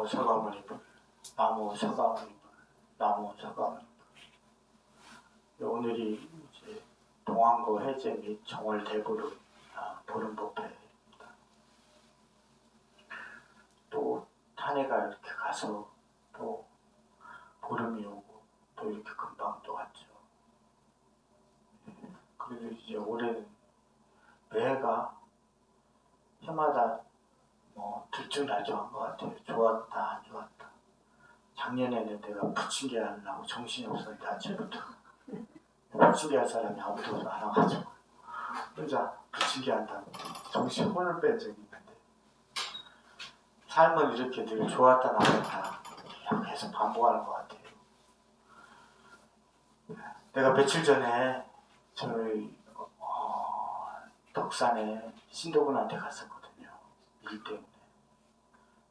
나무 서가모니 불, 나무 서가모니 불, 나무 서가모니 불. 오늘이 이제 동안거 해제 및 정월 대보름 보름법회입니다. 또 한 해가 이렇게 가서 또 보름이 오고 또 이렇게 금방 또 갔죠. 그래도 이제 올해는 매해가 해마다 들쭉날쭉한 것 같아요. 좋았다 안 좋았다. 작년에는 내가 부침개 하려고 정신이 없었는데 아침부터 부침개 할 사람이 아무도 안 와가지고 혼자 부침개 한다고 정신 혼을 뺀 적이 있는데, 삶은 이렇게 늘 좋았다 나빴다 계속 반복하는 것 같아요. 내가 며칠 전에 저희 덕산에 신도분한테 갔었거든요. 일 때문에.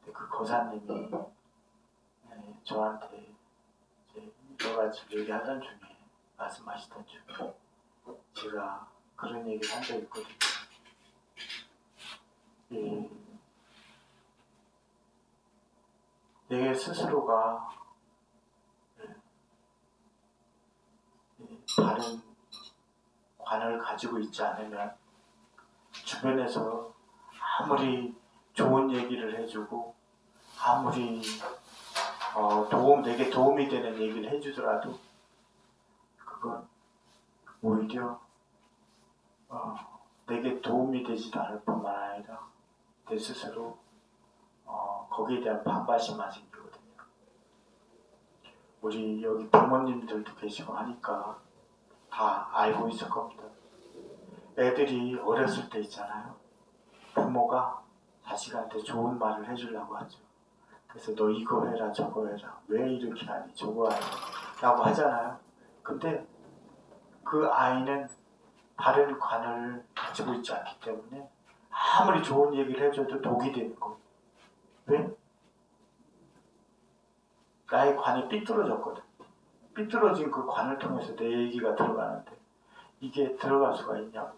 근데 그 거사님이 저한테 이제 여러 가지 얘기하던 중에, 말씀하시던 중에 제가 그런 얘기를 한 적이 있거든요. 내 스스로가 바른 관을 가지고 있지 않으면 주변에서 아무리 좋은 얘기를 해주고 아무리 내게 도움이 되는 얘기를 해주더라도 그건 오히려 내게 도움이 되지도 않을 뿐만 아니라 내 스스로 거기에 대한 반발심만 생기거든요. 우리 여기 부모님들도 계시고 하니까 다 알고 있을 겁니다. 애들이 어렸을 때 있잖아요. 부모가 자식한테 좋은 말을 해주려고 하죠. 그래서 너 이거 해라 저거 해라, 왜 이렇게 하니 저거 하니 라고 하잖아요. 근데 그 아이는 바른 관을 가지고 있지 않기 때문에 아무리 좋은 얘기를 해줘도 독이 되는 거예요. 왜? 나의 관이 삐뚤어졌거든. 삐뚤어진 그 관을 통해서 내 얘기가 들어가는데 이게 들어갈 수가 있냐고.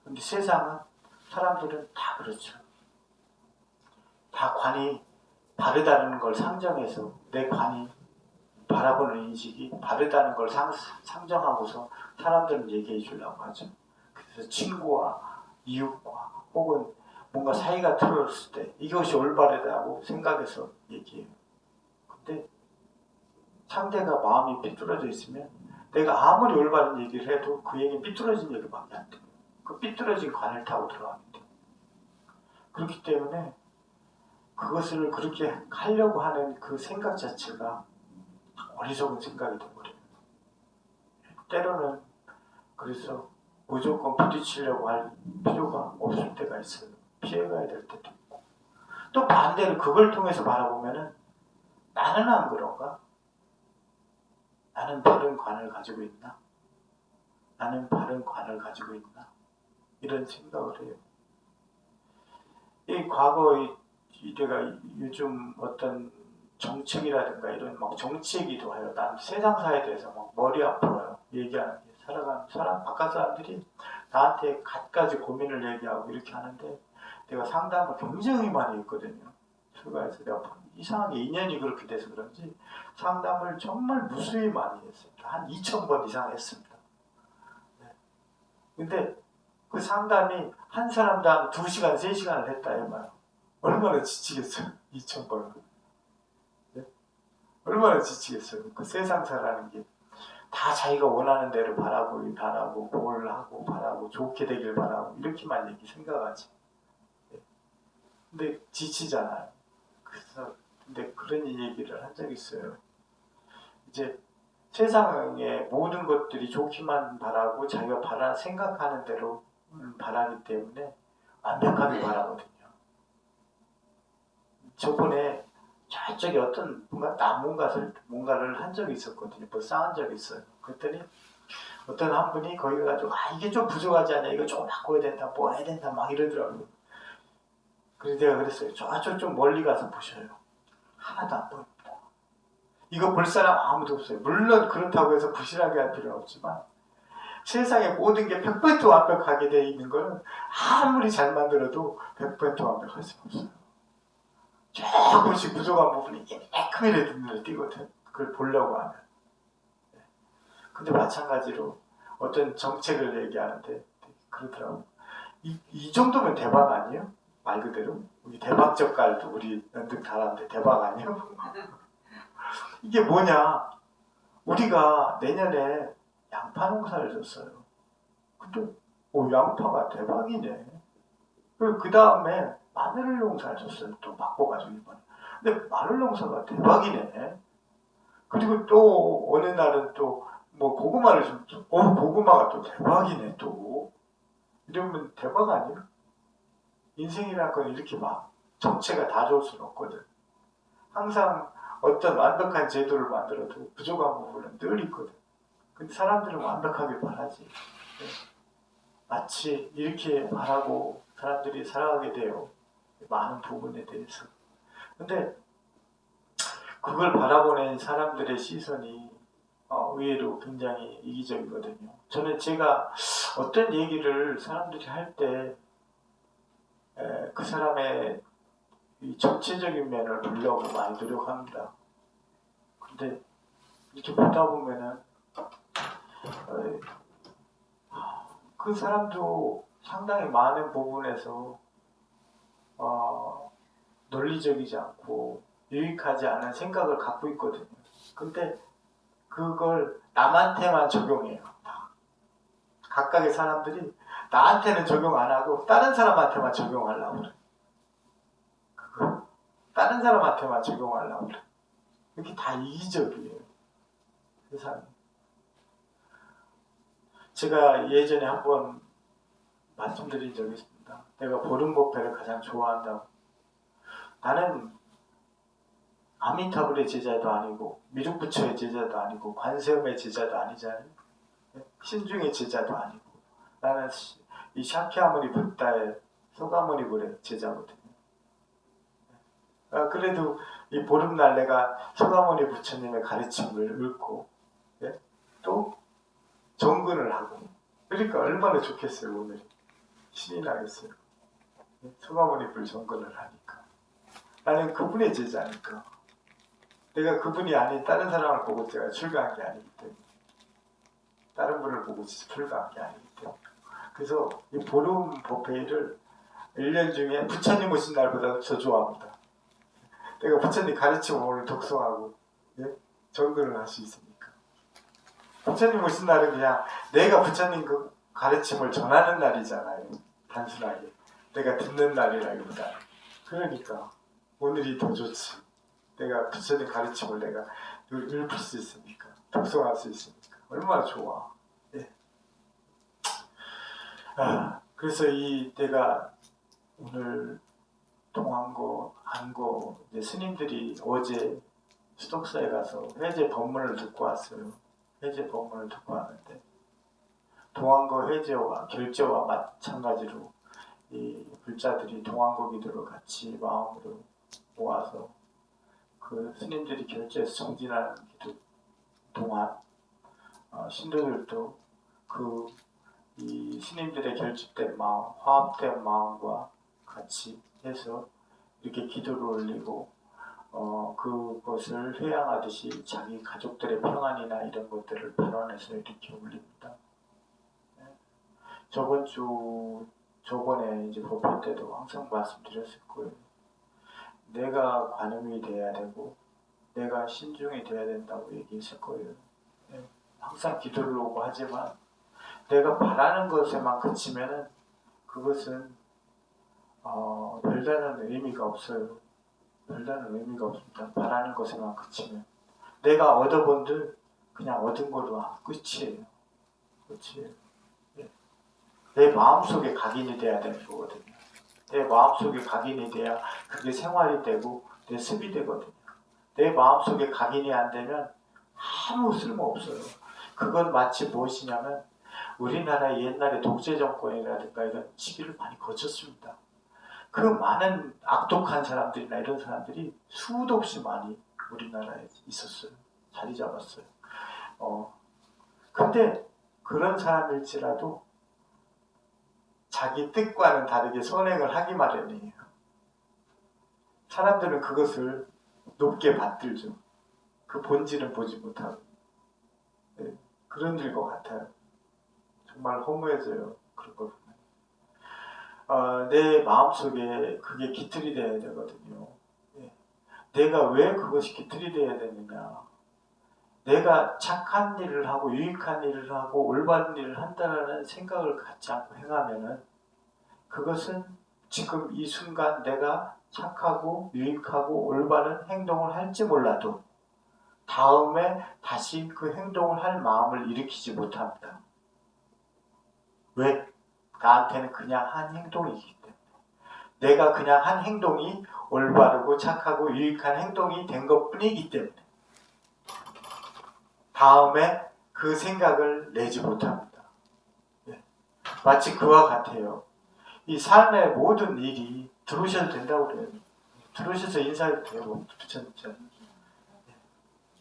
근데 세상은, 사람들은 다 그렇죠. 다 관이 바르다는 걸 상정해서, 내 관이 바라보는 인식이 바르다는 걸 상정하고서 사람들은 얘기해 주려고 하죠. 그래서 친구와 이웃과 혹은 뭔가 사이가 틀어졌을 때 이것이 올바르다고 생각해서 얘기해요. 근데 상대가 마음이 삐뚤어져 있으면 내가 아무리 올바른 얘기를 해도 그 얘기는 삐뚤어진 얘기밖에 안 돼요. 그 삐뚤어진 관을 타고 들어가게 돼요. 그렇기 때문에 그것을 그렇게 하려고 하는 그 생각 자체가 어리석은 생각이 돼버려요. 때로는 그래서 무조건 부딪히려고 할 필요가 없을 때가 있어요. 피해가야 될 때도 있고. 또 반대로 그걸 통해서 바라보면은 나는 안 그런가? 나는 바른 관을 가지고 있나? 나는 바른 관을 가지고 있나? 이런 생각을 해요. 이 과거 내가 요즘 어떤 정책이라든가 이런 막 정치 얘기도 해요. 난 세상사에 대해서 막 머리 아파요. 얘기하는 게. 살아가는 사람, 바깥 사람들이 나한테 갖가지 고민을 얘기하고 이렇게 하는데 내가 상담을 굉장히 많이 했거든요. 출가해서 내가 이상하게 인연이 그렇게 돼서 그런지 상담을 정말 무수히 많이 했습니다. 한 2,000번 이상 했습니다. 네. 근데 그 상담이 한 사람당 2시간, 3시간을 했다 해봐요. 얼마나 지치겠어요? 2,000번을. 네? 얼마나 지치겠어요? 그 세상사라는 게 다 자기가 원하는 대로 바라고 뭘 하고 바라고 좋게 되길 바라고 이렇게만 생각하지. 네. 근데 지치잖아요. 그래서 근데 그런 얘기를 한 적이 있어요. 이제 세상의 모든 것들이 좋기만 바라고 자기가 생각하는 대로 바라기 때문에 완벽하게 바라거든요. 저번에 저쪽에 어떤 뭔가를 한 적이 있었거든요. 뭐 쌓은 적이 있어요. 그랬더니 어떤 한 분이 거기 가지고 이게 좀 부족하지 않냐, 이거 좀 바꿔야 된다, 뭐 해야 된다 막 이러더라고요. 그래서 내가 그랬어요. 저쪽 좀 멀리 가서 보셔요. 하나도 안 보입니다. 이거 볼 사람 아무도 없어요. 물론 그렇다고 해서 부실하게 할 필요는 없지만 세상에 모든 게 100% 완벽하게 되어 있는 거는 아무리 잘 만들어도 100% 완벽할 수는 없어요. 조금씩 부족한 부분이 매큼이라도 눈에 띄거든. 그걸 보려고 하면. 근데 마찬가지로 어떤 정책을 얘기하는데 그러더라고. 이 정도면 대박 아니에요? 말 그대로. 우리 대박젓갈도 우리 연등 달았는데 대박 아니에요? 이게 뭐냐? 우리가 내년에 양파 농사를 줬어요. 근데 양파가 대박이네. 그 다음에 마늘 농사를 줬어요. 또 바꿔가지고 이번에. 근데 마늘 농사가 대박이네. 그리고 또 어느 날은 또 뭐 고구마를 줬죠. 고구마가 또 대박이네 또. 이러면 대박 아니에요? 인생이라는 건 이렇게 막 전체가 다 좋을 수는 없거든. 항상 어떤 완벽한 제도를 만들어도 부족한 부분은 늘 있거든. 근데 사람들은 완벽하게 바라지. 마치 이렇게 바라고 사람들이 살아가게 돼요. 많은 부분에 대해서. 근데 그걸 바라보는 사람들의 시선이 의외로 굉장히 이기적이거든요. 저는 제가 어떤 얘기를 사람들이 할 때 그 사람의 이 전체적인 면을 보려고 많이 노력합니다. 근데 이렇게 보다 보면은 그 사람도 상당히 많은 부분에서 논리적이지 않고 유익하지 않은 생각을 갖고 있거든요. 근데 그걸 남한테만 적용해요. 각각의 사람들이 나한테는 적용 안 하고 다른 사람한테만 적용하려고 그래. 다른 사람한테만 적용하려고 그래. 이게 다 이기적이에요. 세상에. 제가 예전에 한번 말씀드린 적이 있습니다. 내가 보름보패를 가장 좋아한다고. 나는 아미타불의 제자도 아니고 미륵부처의 제자도 아니고 관세음의 제자도 아니잖아요. 신중의 제자도 아니고 나는 이 샤키아무니 붓다의 소가모니불의 제자거든요. 그래도 이 보름날 내가 소가모니 부처님의 가르침을 읽고 또 정근을 하고 그러니까 얼마나 좋겠어요. 오늘 신이 나겠어요. 소가모니 불 정근을 하니까 나는 그분의 제자니까 내가 그분이 아닌 다른 사람을 보고 제가 출가한 게 아니기 때문에 다른 분을 보고 출가한 게 아니기 때문에 그래서 이 보름 법회를 1년 중에 부처님 오신 날보다 더 좋아합니다. 내가 부처님 가르치고 오늘 독서하고 정근을 할 수 있으니까 부처님 오신 날은 그냥 내가 부처님 그 가르침을 전하는 날이잖아요. 단순하게 내가 듣는 날이라기보다 그러니까 오늘이 더 좋지. 내가 부처님 가르침을 내가 읽을 수 있으니까 독서할 수 있으니까 얼마나 좋아. 그래서 내가 오늘 동안고 안고 스님들이 어제 수덕사에 가서 해제 법문을 듣고 왔어요. 해제 법문을 듣고 왔는데 동안고 해제와 결제와 마찬가지로 이 불자들이 동안고 기도를 같이 마음으로 모아서 그 스님들이 결제해서 정진하는 기도 동안 신도들도 이 스님들의 결집된 마음, 화합된 마음과 같이 해서 이렇게 기도를 올리고 그것을 회양하듯이 자기 가족들의 평안이나 이런 것들을 발언해서 이렇게 올립니다. 저번에 이제 법회 때도 항상 말씀드렸을 거예요. 내가 관음이 돼야 되고 내가 신중이 돼야 된다고 얘기했을 거예요. 항상 기도를 오고 하지만 내가 바라는 것에만 그치면은 그것은 별다른 의미가 없어요. 별다른 의미가 없습니다. 바라는 것에만 그치면 내가 얻어본들 그냥 얻은 걸로 끝이에요. 끝이에요. 내 마음속에 각인이 돼야 되는 거거든요. 내 마음속에 각인이 돼야 그게 생활이 되고 내 습이 되거든요. 내 마음속에 각인이 안 되면 아무 쓸모 없어요. 그건 마치 무엇이냐면 우리나라의 옛날에 독재 정권이라든가 이런 시기를 많이 거쳤습니다. 그 많은 악독한 사람들이나 이런 사람들이 수도 없이 많이 우리나라에 있었어요. 자리 잡았어요. 근데 그런 사람일지라도 자기 뜻과는 다르게 선행을 하기 마련이에요. 사람들은 그것을 높게 받들죠. 그 본질은 보지 못하고. 네, 그런 일것 같아요. 정말 허무해져요. 그런 걸 보면. 내 마음속에 그게 깃들이 돼야 되거든요. 네. 내가 왜 그것이 깃들이 돼야 되느냐. 내가 착한 일을 하고 유익한 일을 하고 올바른 일을 한다는 생각을 갖지 않고 행하면은 그것은 지금 이 순간 내가 착하고 유익하고 올바른 행동을 할지 몰라도 다음에 다시 그 행동을 할 마음을 일으키지 못합니다. 왜? 나한테는 그냥 한 행동이기 때문에. 내가 그냥 한 행동이 올바르고 착하고 유익한 행동이 된 것뿐이기 때문에 다음에 그 생각을 내지 못합니다. 네. 마치 그와 같아요. 이 삶의 모든 일이 들어오셔도 된다고 그래요. 들어오셔서 인사해도 되고 부처님처럼.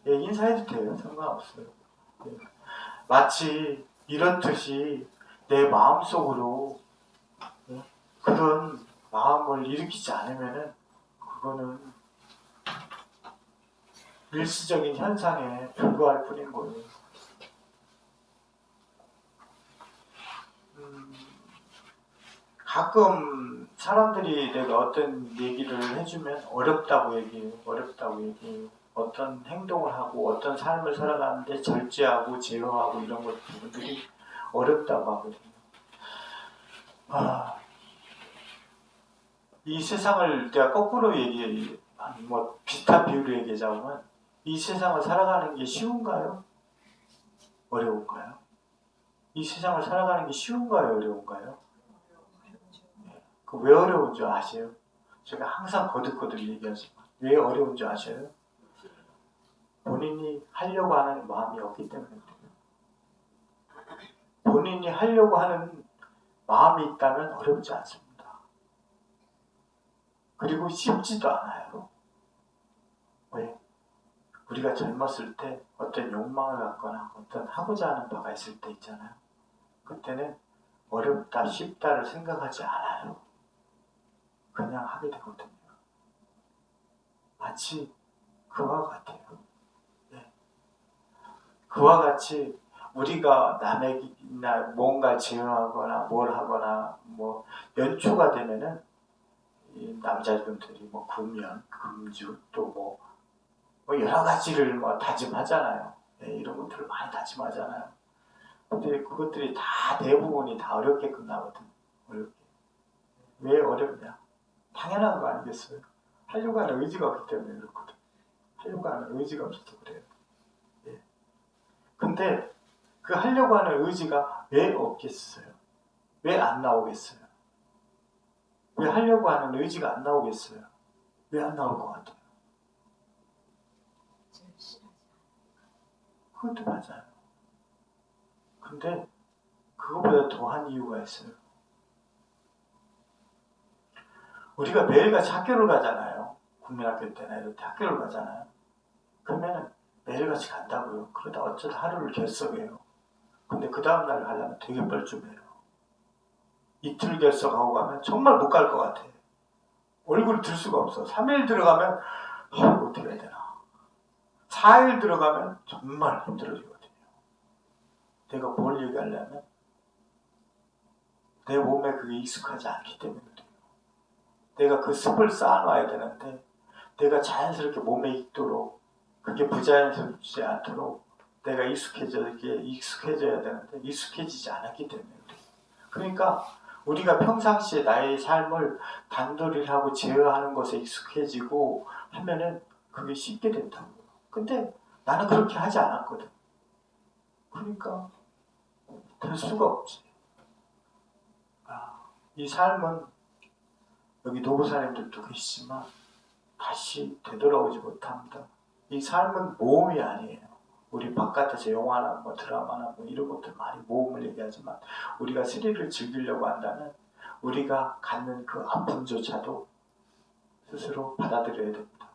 예, 인사해도 돼요. 상관없어요. 예. 마치 이렇듯이 내 마음속으로 그런 마음을 일으키지 않으면은 그거는 일시적인 현상에 불과할 뿐인 거예요. 가끔 사람들이 내가 어떤 얘기를 해주면 어렵다고 얘기해요. 어렵다고 얘기해요. 어떤 행동을 하고 어떤 삶을 살아가는데 절제하고 제어하고 이런 것 부분들이 어렵다고 하거든요. 이 세상을 내가 거꾸로 얘기해, 뭐 비슷한 비유로 얘기하자면 이 세상을 살아가는 게 쉬운가요? 어려운가요? 이 세상을 살아가는 게 쉬운가요? 어려운가요? 그 왜 어려운 줄 아세요? 제가 항상 거듭거듭 얘기하지만 왜 어려운 줄 아세요? 본인이 하려고 하는 마음이 없기 때문에 그래요. 본인이 하려고 하는 마음이 있다면 어렵지 않습니다. 그리고 쉽지도 않아요. 왜? 우리가 젊었을 때 어떤 욕망을 갖거나 어떤 하고자 하는 바가 있을 때 있잖아요. 그때는 어렵다, 쉽다를 생각하지 않아요. 그냥 하게 되거든요. 마치 그와 같아요. 네. 그와 같이 우리가 남에게나 뭔가 제어하거나 뭘 하거나 뭐 연초가 되면은 이 남자분들이 뭐 구면, 금주 또 뭐 여러 가지를 뭐 다짐하잖아요. 네, 이런 것들을 많이 다짐하잖아요. 근데 그것들이 다 대부분이 다 어렵게 끝나거든요. 어렵게. 왜 어렵냐? 당연한 거 아니겠어요? 하려고 하는 의지가 없기 때문에 그렇거든요. 하려고 하는 의지가 없어서 그래요. 예. 근데 그 하려고 하는 의지가 왜 없겠어요? 왜 안 나오겠어요? 왜 하려고 하는 의지가 안 나오겠어요? 왜 안 나올 것 같아요? 그것도 맞아요. 근데 그거보다 더한 이유가 있어요. 우리가 매일같이 학교를 가잖아요. 국민학교 때나 이럴 때 학교를 가잖아요. 그러면 매일같이 간다고요. 그러다 어쩌다 하루를 결석해요. 근데 그 다음날 가려면 되게 뻘쭘해요. 이틀 결석하고 가면 정말 못 갈 것 같아. 얼굴 들 수가 없어. 3일 들어가면 어떻게 해야 되나. 4일 들어가면 정말 힘들어지거든요. 내가 뭘 얘기하려면 내 몸에 그게 익숙하지 않기 때문에 그래요. 내가 그 습을 쌓아놔야 되는데 내가 자연스럽게 몸에 익도록 그게 부자연스럽지 않도록 내가 익숙해져야 되는데 익숙해지지 않았기 때문에 그래요. 그러니까 우리가 평상시에 나의 삶을 단도리를 하고 제어하는 것에 익숙해지고 하면은 그게 쉽게 된다고요. 근데 나는 그렇게 하지 않았거든. 그러니까 될 수가 없지. 이 삶은 여기 노부사님들도 계시지만 다시 되돌아오지 못합니다. 이 삶은 모험이 아니에요. 우리 바깥에서 영화나 뭐 드라마나 뭐 이런 것들 많이 모험을 얘기하지만 우리가 스릴을 즐기려고 한다면 우리가 갖는 그 아픔조차도 스스로 받아들여야 됩니다.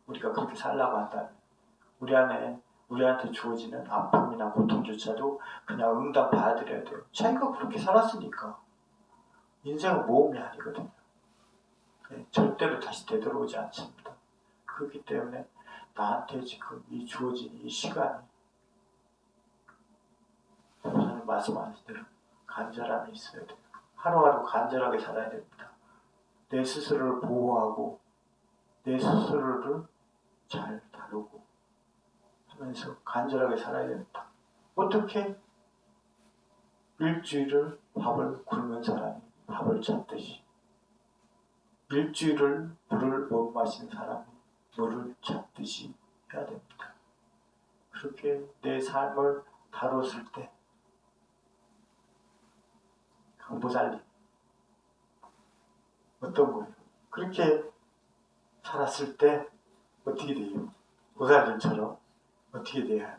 우리가 그렇게 살려고 한다면 우리한테 주어지는 아픔이나 고통조차도 그냥 응당 받아들여야 돼요. 자기가 그렇게 살았으니까. 인생은 모험이 아니거든요. 절대로 다시 되돌아오지 않습니다. 그렇기 때문에 나한테 지금 이 주어진 이 시간이 선생님 말씀하신 대로 간절함이 있어야 돼요. 하루하루 간절하게 살아야 됩니다. 내 스스로를 보호하고 내 스스로를 잘 다루고 하면서 간절하게 살아야 됩니다. 어떻게? 일주일을 밥을 굶은 사람이 밥을 찾듯이, 일주일을 물을 못 마신 사람이 물을 찾듯이 해야 됩니다. 그렇게 내 삶을 다뤘을 때 강보살님 어떤 거예요? 그렇게 살았을 때 어떻게 돼요? 보살님처럼 어떻게 돼요?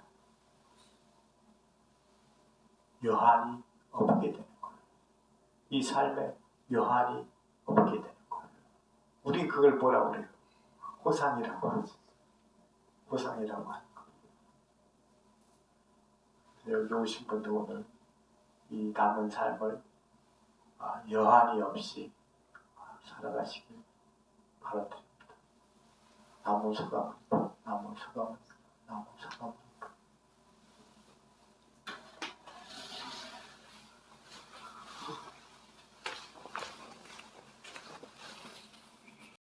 여한이 없게 되는 거예요. 이 삶에 여한이 없게 되는 거예요. 우리 그걸 뭐라고 그래요? 호상이라고 하지. 호상이라고 하는 거예요. 여기 오신 분도 오늘 이 남은 삶을 여한이 없이 살아가시길 바라드립니다. 나무 소감, 나무 소감, 나무 소감.